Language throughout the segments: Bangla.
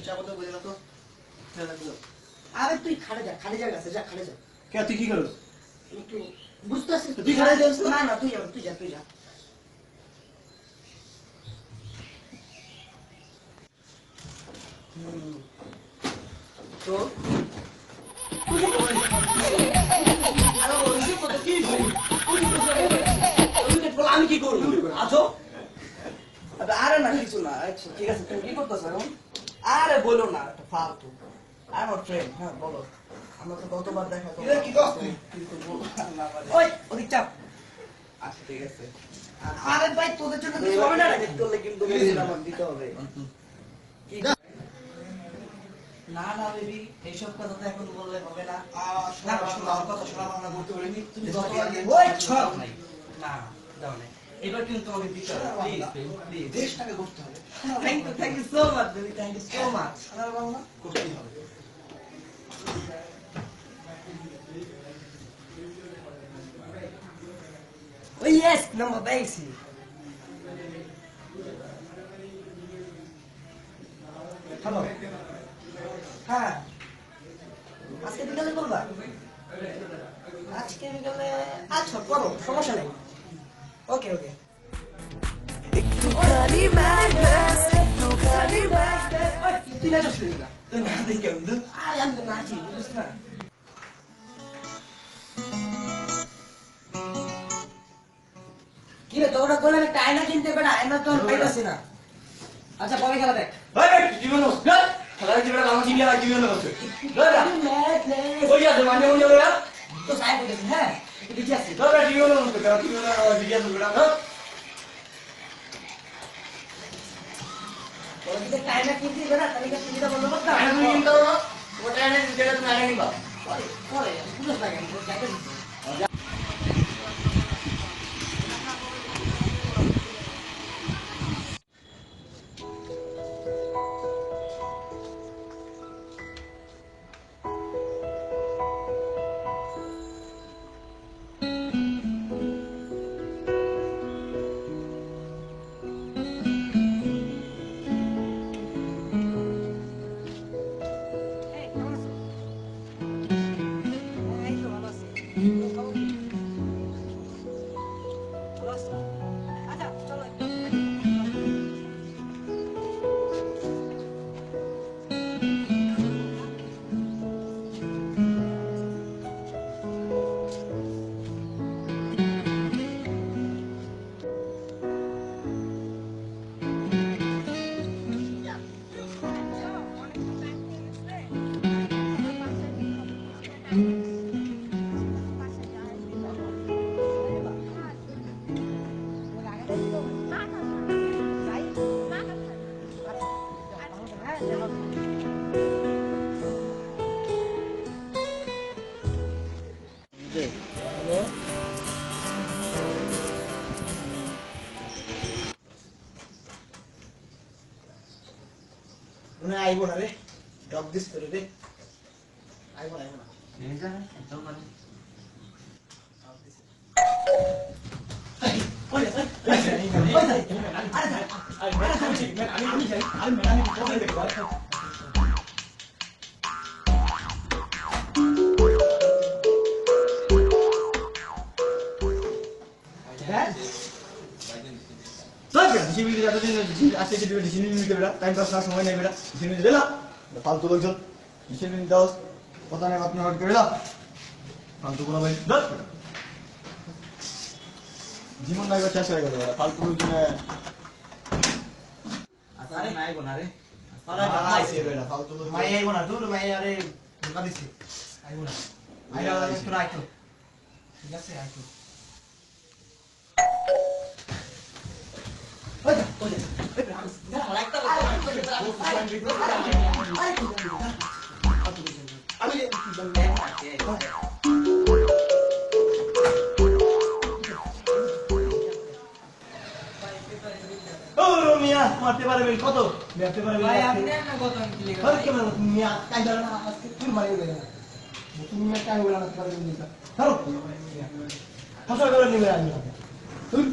চাবো তো বুঝে না তো আরে তুই খাড়ে যা গাছে যা খাড়ে যা কে তুই কি করছ একটু বুঝতেছিস তুই খাড়ে যাস না না তুই যা তো আমি কি করবো আছো আরে না কিছু না আচ্ছা ঠিক আছে তুমি কি করতেছো এখন আরে বলো না একটা ফালতু আমার ফ্রেন্ড হ্যাঁ বলো আমরা তো কতবার দেখা কি করছিস কিন্তু ওই ওদিক চাপ আচ্ছা ঠিক আছে আরে ভাই তোদের জন্য কিছু হবে না দেখতে হলে কিন্তু মেডিসিন আমাকে দিতে হবে কি না না বেবি এইসব কথা তো এখন বললে হবে না শোনা আমার কথা শোনা আমরা করতে পারিনি তুমি যতবার ওই সব নাই না দাও না এবার কিন্তু তোমাকে দিতে হবে প্লিজ দেশটাকে করতে হবে thank you so much baby thank you so much শোনার বাংলা করতেই হবে Oh yes, number basic. Hello. হ্যাঁ আজকে বিকালে করবা আজকে বিকালে আচ্ছা করো সমস্যা নেই ওকে ওকে একটুখানি ম্যাগনেস একটুখানি ম্যাগনেস তুই না যাস না তুই না দেখে আরে আমি তো নাচি বুঝছিস না কি রে তোরা কোন একটা আয়না কিনতে পারে আয়না তো পাইতাছি না আচ্ছা পরে খেলা দেখ এই জীবন খেলা জীবন আমার জিনিয়া জীবন হচ্ছে দাদা ওই যা মানে ওই যা তো সাই বলেছিস হ্যাঁ একটু দিচ্ছি আসছি দাদা জীবন হচ্ছে কেন জীবন জিজ্ঞাসা করে না তোরা যদি আয়না কিনতে পারে তাহলে কি সুবিধা বন্ধ করতে আয়না তুমি কিনতে পারো ওটা আয়না যেটা তুমি আয়না নিবা পরে বুঝছ না কেন যাইতে মনে আইবো না রে ডগ দিস করে রে আইবো না এই জানে তো মানে ফালতু লোকজন দাও কথা নেই আপনার হট করে দাও ফালতু কোনো ভাই জীবন নাই শেষ হয়ে গেল ফালতু লোকজনে আরে নাই গো না রে ফালতু লোক মাই আইবো না দূর মাই আরে ধোকা দিছি আইবো না আইরা একটু রাখো ঠিক আছে আইতো ওই যা ওই যা লাইকটা আমি মিয়া মারতে পারবেন কত মারতে পারবেন ভাই আপনি না কত আমি ক্লিক আরে কি মানে মিয়া কাই ধরে না আজকে তুই মারিয়ে দেবে না তুমি মিয়া কাই বলে না পারবেন না ধরো হাসা করে নিবে আমি তুই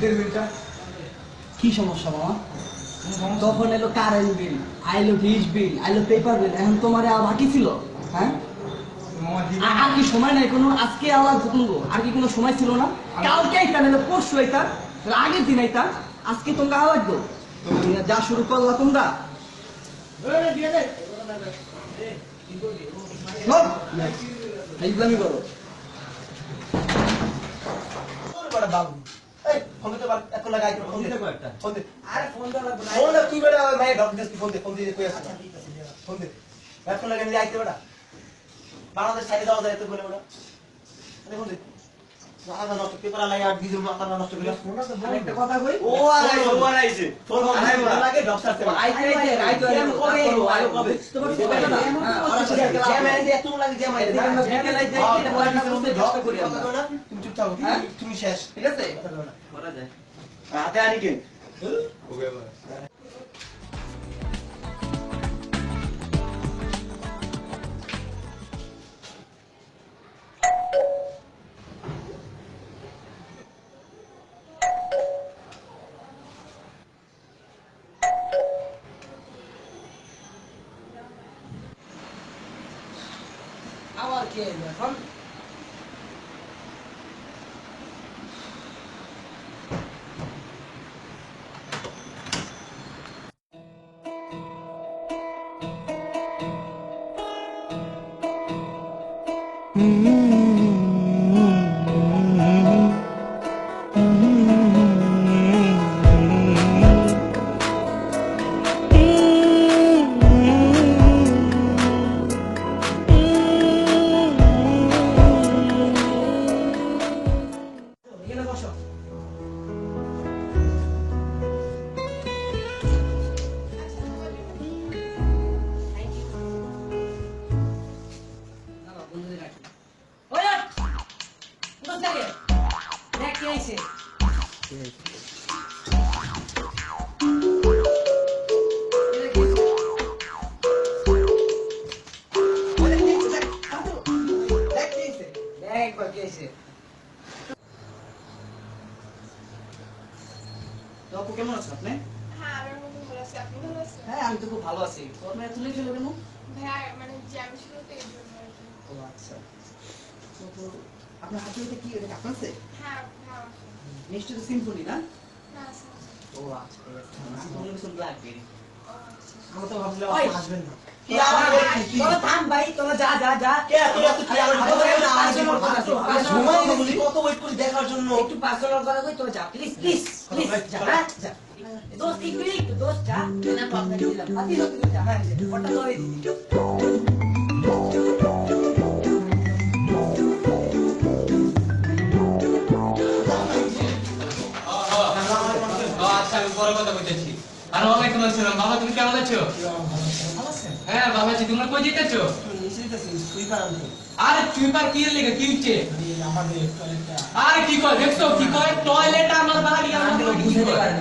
শীতের বিলটা কি সমস্যা মামা? তখন এলো কারেন্ট বিল, আইলো ডিশ বিল, আইলো পেপার বিল, এখন তোমার আর বাকি ছিল? হ্যাঁ, আর কি সময় নাই কোনো? আজকে আল্লাহ তুমগো আর কি কোনো সময় ছিল না? কালকে আইতা নাহলে পরশু আইতা, আগের দিন আইতা, আজকে তোমরা আওয়াজ দো। যা শুরু করলা তোমরা, ইসলামি করো। বাবু এই ফোন দিতে পার এত লাগাই ফোন দিতে কয়টা ফোন দে আরে ফোন দাও না, ফোন দে তুই বেটা মাই ডক দিস ফোন দে কই আছে ফোন দে এত লাগাই নিয়ে আইতে বেটা বাংলাদেশ সাইডে যাওয়া যায় তো বলে বেটা আরে ফোন দে জানা নষ্ট পেপার লাগা আর ডিজেল মাথা নষ্ট করে ফোনটা তো বল একটা কথা কই, ও আইছে ফোন লাগে ডক সারতে আইতে কবে আইলো কবে তোমার তো বেটা না জ্যাম আইতে এত লাগে জ্যাম আইতে আমরা বিকেল আইতে এটা বলা না বলতে ডক করি আমরা। তুমি চুপ থাকো তুমি শেষ ঠিক আছে, করা যায়। হাতে আনি কে ওকে আবার কে এলো এখন? এখানে বসো। দাঁড়াও, বন্ধুদের রাখি। ওই ওঠ! কোথা থেকে? দেখ কে আইছে। এরা কে? ওই দেখ কে আইছে, দেখ। কাঁদো। দেখ কে আইছে। দেখ একবার কে আইছে। তো আপু কেমন আছো আপনি? হ্যাঁ, আমার মতো ভালো আছি। আপনি ভালো আছেন? হ্যাঁ, আমি তো খুব ভালো আছি। তো আপনি এত লেট হলো কেন? ভাইয়া, মানে জ্যাম ছিল তো এই জন্য আর কি। ও আচ্ছা। তো আপনার হাতে এটা কি? এটা আপনার আছে? হ্যাঁ, ভাইয়া আমার phone। নিশ্চয়ই তো সিম্ফনি না? না, আছে, আছে। ও আচ্ছা, ঠিক আছে। সিম্ফনি কিছু ব্ল্যাকবেরি। ও, আচ্ছা। আমরা তো ভাবছিলাম ওই! আসবেন না কি আবার দেখি? তোরা থাম ভাই, তোরা যা যা যা। কে তুই এত কি আর ঘুমাই কত ওয়েট করি দেখার জন্য একটু পার্সোনাল কথা কই, তোরা যা প্লিজ প্লিজ প্লিজ যা, হ্যাঁ, যা। দোস্ত একটু দোস্ত যা। না তো আপনাকে দিলাম। আতি হতে যা, হ্যাঁ, ফটো ধরে দিই। আচ্ছা আমি পরে কথা বলতেছি। আর ওয়ালাইকুম আসসালাম। বাবা তুমি কেমন আছো? হ্যাঁ ভালো আছি। তোমরা কই যেতেছো? আরে চুইপার কি এর লেগে কি হচ্ছে? আরে কি কয় দেখছো কি কয় টয়লেট আমার বাড়ি আমার বাড়ি কি কয়?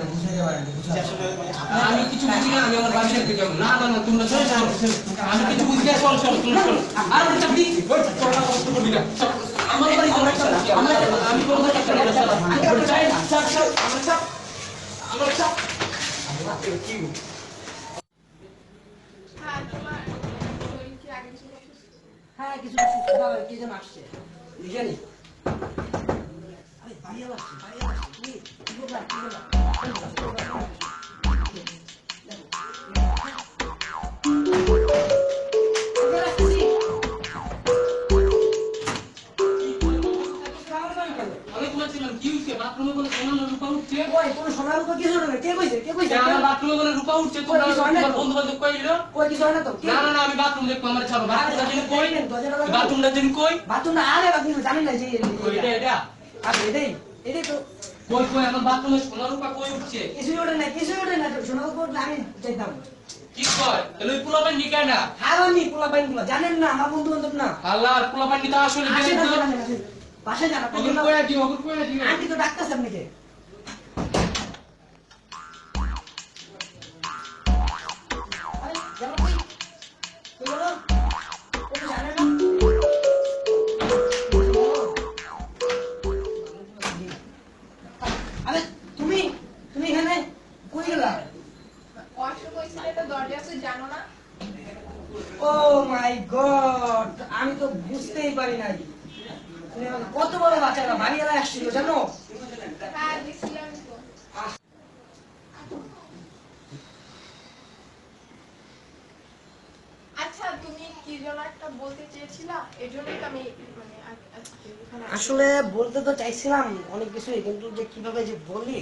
আমি কিছু বুঝি না, আমি আমার বাড়ি থেকে যাব না। না না তোমরা চলো চলো আমি কিছু বুঝি না, চল চল চল চল। আর ওটা চাবি তোরা কষ্ট করবি না চল। আমার বাড়ি তোরা চল। আমি কোন কথা করব না চল। আমি চাই না চল চল আমরা চল আমরা চল। হ্যাঁ, তোমার শরীর কি আগের ছিল অসুস্থ? হ্যাঁ, কিছু সুস্থ দাঁড়া, কে যেন আসছে জানি। আরে বাড়ি আসছে, বাড়ি আসছে। তুমি কি বললা কি বললা? আমি বলেছিলাম কি হইছে বাথরুমে বলে সোনার রূপা উঠছে। ওই কোন সোনার উপর কিছু না, কে কইছে কে কইছে? আমার বাথরুমে বলে রূপা উঠছে। তোমরা বন্ধু বান্ধব কইলো কই কিছু হয় না তো? না না না আমি বাথরুম দেখবো আমার ছাড়ো। বাথরুমটা যেন কই বাথরুমটা যেন কই বাথরুমটা আরে বাথরুম জানি না যে কই এটা এটা আরে এটাই তো কই কই আমার বাথরুমে সোনার রূপা কই উঠছে? কিছু ওঠে না সোনার উপর আমি যাইতাম। কি কয় তাহলে ওই পোলাপান নিকায় না? আর আমি পোলা বাইন গুলো জানেন না, আমার বন্ধু বান্ধব না। আল্লাহর পোলাপান নিতে আসলে আসেন, বের আসেন, দাও। আসেন, আসেন। বাসায় যান আপনি। ওগুলো কইয়া দিও ওগুলো কইয়া দিও। আন্টি তো ডাকতেছে আপনাকে। আরে যাও কই কই বলো তুমি জানেন না? আরে মাই গড, আমি তো বুঝতেই পারি নাই। তুমি আমাকে কত বড় বাচ্চারা বাড়িয়ে আসছিল জানো? হ্যাঁ দিছিলাম তো। আচ্ছা তুমি কি যেন একটা বলতে চেয়েছিলা, এজন্যই তো আমি মানে আজকে এখানে আসছি। আসলে বলতে তো চাইছিলাম অনেক কিছুই, কিন্তু যে কিভাবে যে বলি।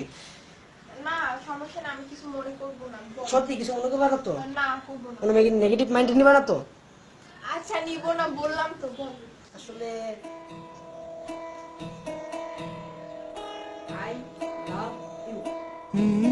না সমস্যা না, আমি কিছু মনে করবো না, বল। সত্যি কিছু মনে করবে না তো? না করবো না। কোনো নেগেটিভ মাইন্ডে নিবে না তো? আচ্ছা নিব না, বললাম তো, বল। আসলে আই লাভ ইউ।